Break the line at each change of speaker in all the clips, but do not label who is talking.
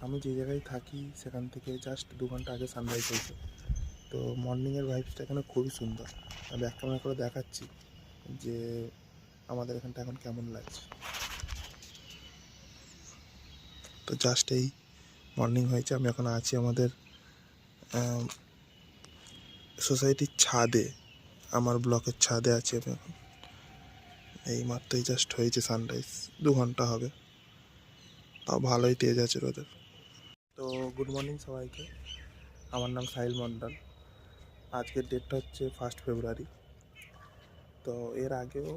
আমি যে জায়গায় থাকি সেখান থেকে জাস্ট 2 ঘন্টা আগে সানরাইজ হয়েছে। তো মর্নিংয়ের ভাইবসটা এখানে খুবই সুন্দর। আমি ব্যাক ক্যামেরা করে দেখাচ্ছি যে আমাদের এখানটা এখন কেমন লাগছে। তো জাস্ট এই মর্নিং হয়েছে, আমি এখন আছি আমাদের সোসাইটির ছাদে, আমার ব্লকের ছাদে আছি আমি এখন। এই মাত্রই জাস্ট হয়েছে সানরাইজ, 2 ঘন্টা হবে, তাও ভালোই তেজ আছে রোদের। তো গুড মর্নিং সবাইকে, আমার নাম সাহিল মণ্ডল। আজকের ডেটটা হচ্ছে 1 ফেব্রুয়ারি। তো এর আগেও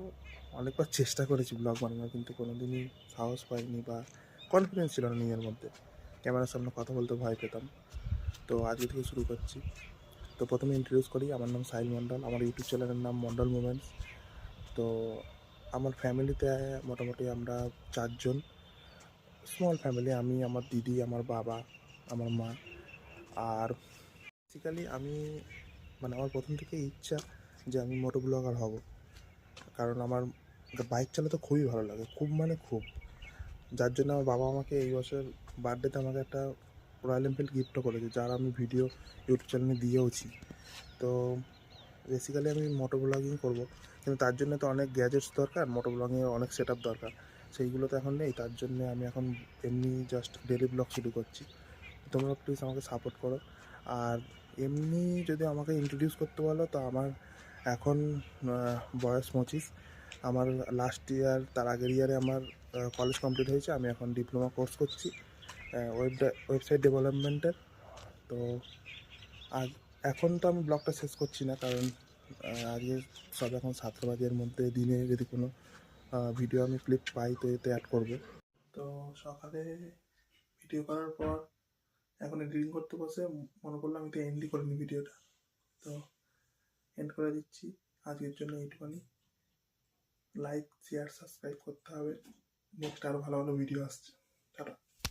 অনেকবার চেষ্টা করেছি ব্লগ বানানোর, কিন্তু কোনো দিনই সাহস পাইনি বা কনফিডেন্স ছিল না নিজের মধ্যে। ক্যামেরার সামনে কথা বলতে ভয় পেতাম। তো আজকে থেকে শুরু করছি। তো প্রথমে ইন্ট্রোডিউস করি, আমার নাম সাহিল মণ্ডল, আমার ইউটিউব চ্যানেলের নাম মণ্ডল মুমেন্টস। তো আমার ফ্যামিলিতে মোটামুটি আমরা 4 জন, স্মল ফ্যামিলি। আমি, আমার দিদি, আমার বাবা, আমার মা। আর বেসিক্যালি আমি আমার প্রথম থেকেই ইচ্ছা যে আমি মোটো ব্লগার হব, কারণ আমার বাইক চালাতে খুবই ভালো লাগে, খুব। যার জন্য আমার বাবা আমাকে এই বছর বার্থডেতে আমাকে একটা রয়্যাল এনফিল্ড গিফটও করেছে, যার আমি ভিডিও ইউটিউব চ্যানেলে দিয়েওছি। তো বেসিক্যালি আমি মোটো ব্লগিং করবো, কিন্তু তার জন্য তো অনেক গ্যাজেটস দরকার, মোটো ব্লগিংয়ের অনেক সেট আপ দরকার। সেইগুলো তো এখন নেই, তার জন্য আমি এখন এমনি জাস্ট ডেলি ব্লগ শুরু করছি। তোমরা প্লিজ আমাকে সাপোর্ট করো। আর এমনি যদি আমাকে ইন্ট্রোডিউস করতে বলো, তো আমার এখন বয়স 25। আমার লাস্ট ইয়ার, তার আগের ইয়ারে আমার কলেজ কমপ্লিট হয়েছে। আমি এখন ডিপ্লোমা কোর্স করছি ওয়েবসাইট ডেভেলপমেন্টের। তো আজ এখন তো আমি ব্লগটা শেষ করছি না, কারণ আজকে সব এখন 7টা বাজের মধ্যে, দিনে যদি কোনো ভিডিও আমি ক্লিপ পাই তো এতে অ্যাড করবো। তো সকালে ভিডিও করার পর এখন এডিটিং করতে বসে মনে করলাম আমি তো এন্ডই করিনি ভিডিওটা, তো এন্ড করে দিচ্ছি। আজকের জন্য এইটুখানি। লাইক, শেয়ার, সাবস্ক্রাইব করতে হবে। নেক্সট আরও ভালো ভালো ভিডিও আসছে। টাটা।